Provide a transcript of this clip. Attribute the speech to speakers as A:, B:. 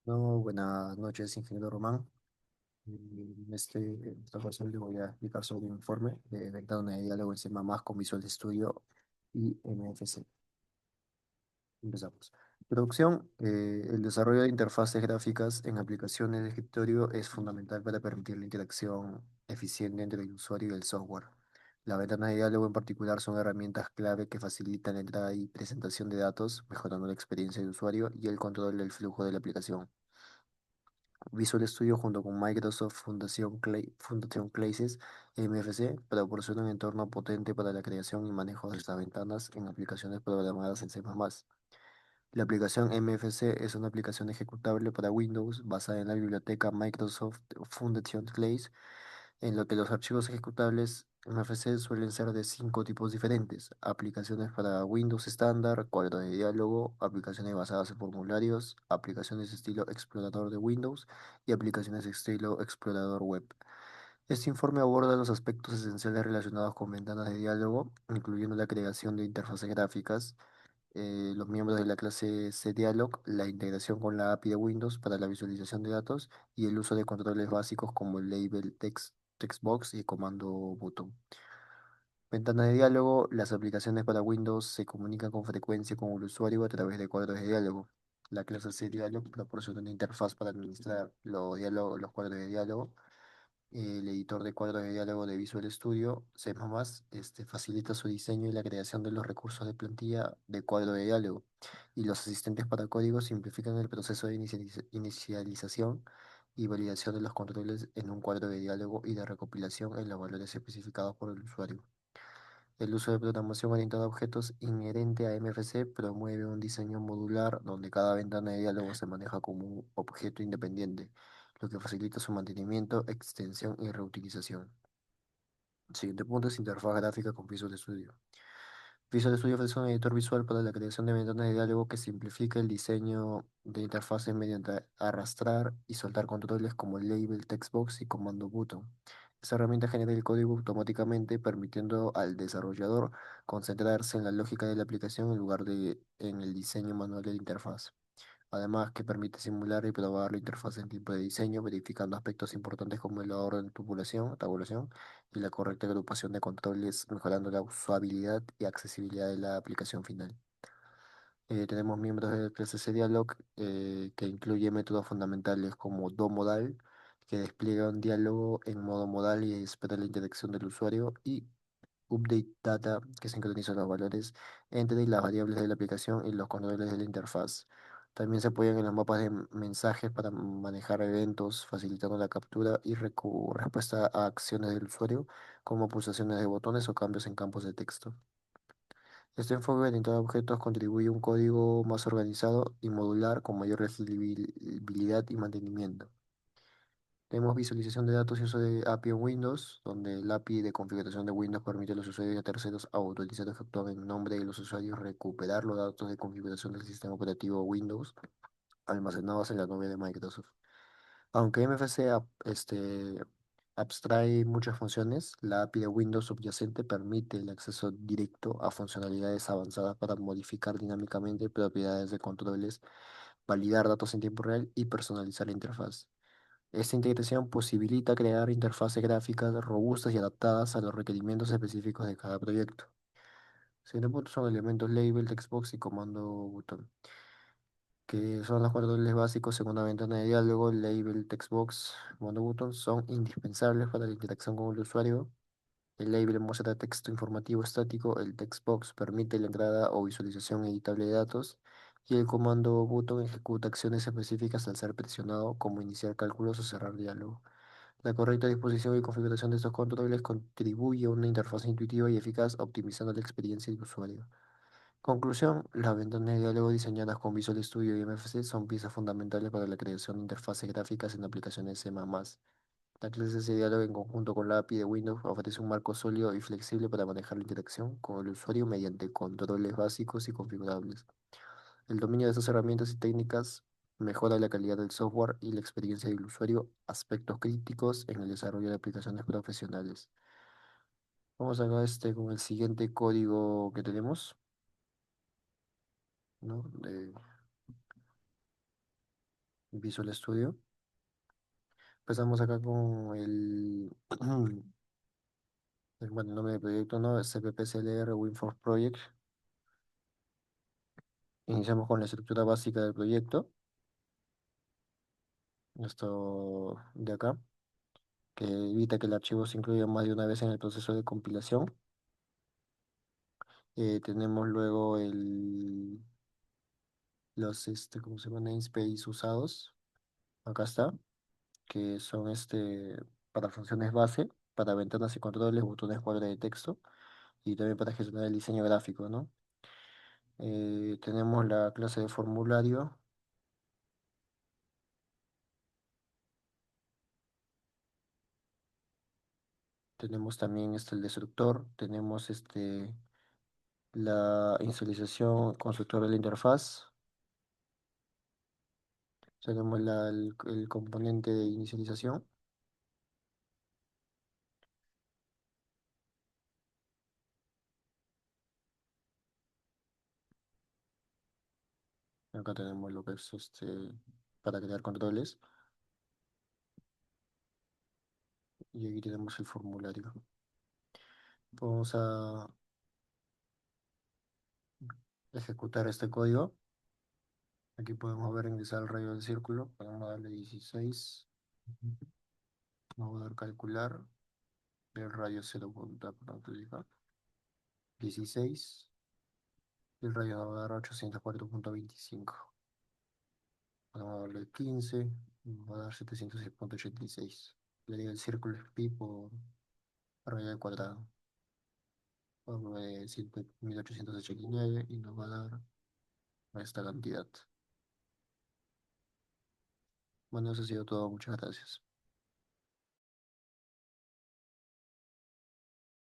A: No, buenas noches, ingeniero Román. Esta ocasión le voy a explicar sobre un informe de ventana de diálogo en C++ con Visual Studio y MFC. Empezamos. Introducción. El desarrollo de interfaces gráficas en aplicaciones de escritorio es fundamental para permitir la interacción eficiente entre el usuario y el software. Las ventanas de diálogo en particular son herramientas clave que facilitan la entrada y presentación de datos, mejorando la experiencia del usuario y el control del flujo de la aplicación. Visual Studio junto con Microsoft Fundación Classes MFC proporciona un entorno potente para la creación y manejo de estas ventanas en aplicaciones programadas en C++. La aplicación MFC es una aplicación ejecutable para Windows basada en la biblioteca Microsoft Foundation Class, en lo que los archivos ejecutables MFC suelen ser de cinco tipos diferentes: aplicaciones para Windows estándar, cuadros de diálogo, aplicaciones basadas en formularios, aplicaciones estilo explorador de Windows y aplicaciones estilo explorador web. Este informe aborda los aspectos esenciales relacionados con ventanas de diálogo, incluyendo la creación de interfaces gráficas, los miembros de la clase cDialog, la integración con la API de Windows para la visualización de datos y el uso de controles básicos como el label textbox y comando button. Ventana de diálogo. Las aplicaciones para Windows se comunican con frecuencia con el usuario a través de cuadros de diálogo. La clase cDialog proporciona una interfaz para administrar los cuadros de diálogo. El editor de cuadros de diálogo de Visual Studio, C++, facilita su diseño y la creación de los recursos de plantilla de cuadro de diálogo. Y los asistentes para código simplifican el proceso de inicialización y validación de los controles en un cuadro de diálogo y de recopilación en los valores especificados por el usuario. El uso de programación orientada a objetos inherente a MFC promueve un diseño modular donde cada ventana de diálogo se maneja como un objeto independiente, lo que facilita su mantenimiento, extensión y reutilización. El siguiente punto es interfaz gráfica con Visual Studio. Visual Studio ofrece un editor visual para la creación de ventanas de diálogo que simplifica el diseño de interfaces mediante arrastrar y soltar controles como el label, textbox y comando button. Esta herramienta genera el código automáticamente, permitiendo al desarrollador concentrarse en la lógica de la aplicación en lugar de en el diseño manual de la interfaz. Además, que permite simular y probar la interfaz en tiempo de diseño, verificando aspectos importantes como el orden de tabulación y la correcta agrupación de controles, mejorando la usabilidad y accesibilidad de la aplicación final. Tenemos miembros del PCC Dialog, que incluye métodos fundamentales como DoModal, que despliega un diálogo en modo modal y espera la interacción del usuario, y Update Data, que sincroniza los valores entre las variables de la aplicación y los controles de la interfaz. También se apoyan en los mapas de mensajes para manejar eventos, facilitando la captura y respuesta a acciones del usuario, como pulsaciones de botones o cambios en campos de texto. Este enfoque orientado a objetos contribuye a un código más organizado y modular con mayor legibilidad y mantenimiento. Tenemos visualización de datos y uso de API en Windows, donde el API de configuración de Windows permite a los usuarios y a terceros autorizados que actúan en nombre de los usuarios recuperar los datos de configuración del sistema operativo Windows almacenados en la nube de Microsoft. Aunque MFC abstrae muchas funciones, la API de Windows subyacente permite el acceso directo a funcionalidades avanzadas para modificar dinámicamente propiedades de controles, validar datos en tiempo real y personalizar la interfaz. Esta integración posibilita crear interfaces gráficas robustas y adaptadas a los requerimientos específicos de cada proyecto. Siguiente punto son elementos label, textbox y comando botón, que son los controles básicos según la ventana de diálogo. Label, textbox, comando botón son indispensables para la interacción con el usuario. El label muestra texto informativo estático, el textbox permite la entrada o visualización editable de datos, y el comando button ejecuta acciones específicas al ser presionado, como iniciar cálculos o cerrar diálogo. La correcta disposición y configuración de estos controles contribuye a una interfaz intuitiva y eficaz, optimizando la experiencia del usuario. Conclusión: las ventanas de diálogo diseñadas con Visual Studio y MFC son piezas fundamentales para la creación de interfaces gráficas en aplicaciones C++. La clase de diálogo en conjunto con la API de Windows ofrece un marco sólido y flexible para manejar la interacción con el usuario mediante controles básicos y configurables. El dominio de estas herramientas y técnicas mejora la calidad del software y la experiencia del usuario, aspectos críticos en el desarrollo de aplicaciones profesionales. Vamos acá con el siguiente código que tenemos, ¿no? Visual Studio. Empezamos acá con bueno, el nombre del proyecto, ¿no? CPP-CLR WinForce Project. Iniciamos con la estructura básica del proyecto. Esto de acá, que evita que el archivo se incluya más de una vez en el proceso de compilación. Tenemos luego ¿cómo se llama? Namespace usados. Acá está, que son para funciones base, para ventanas y controles, botones cuadro de texto y también para gestionar el diseño gráfico, ¿no? Tenemos la clase de formulario, tenemos también el destructor, tenemos la inicialización constructor de la interfaz, tenemos el componente de inicialización, acá tenemos lo que es para crear controles y aquí tenemos el formulario. Vamos a ejecutar este código. Aquí podemos ver ingresar el radio del círculo, podemos darle 16, vamos a dar calcular, el radio 16, y el radio nos va a dar 804.25. Vamos a darle 15, nos va a dar 706.86. Le digo el círculo es pi por radio al cuadrado, por 1889 y nos va a dar esta cantidad. Bueno, eso ha sido todo, muchas gracias.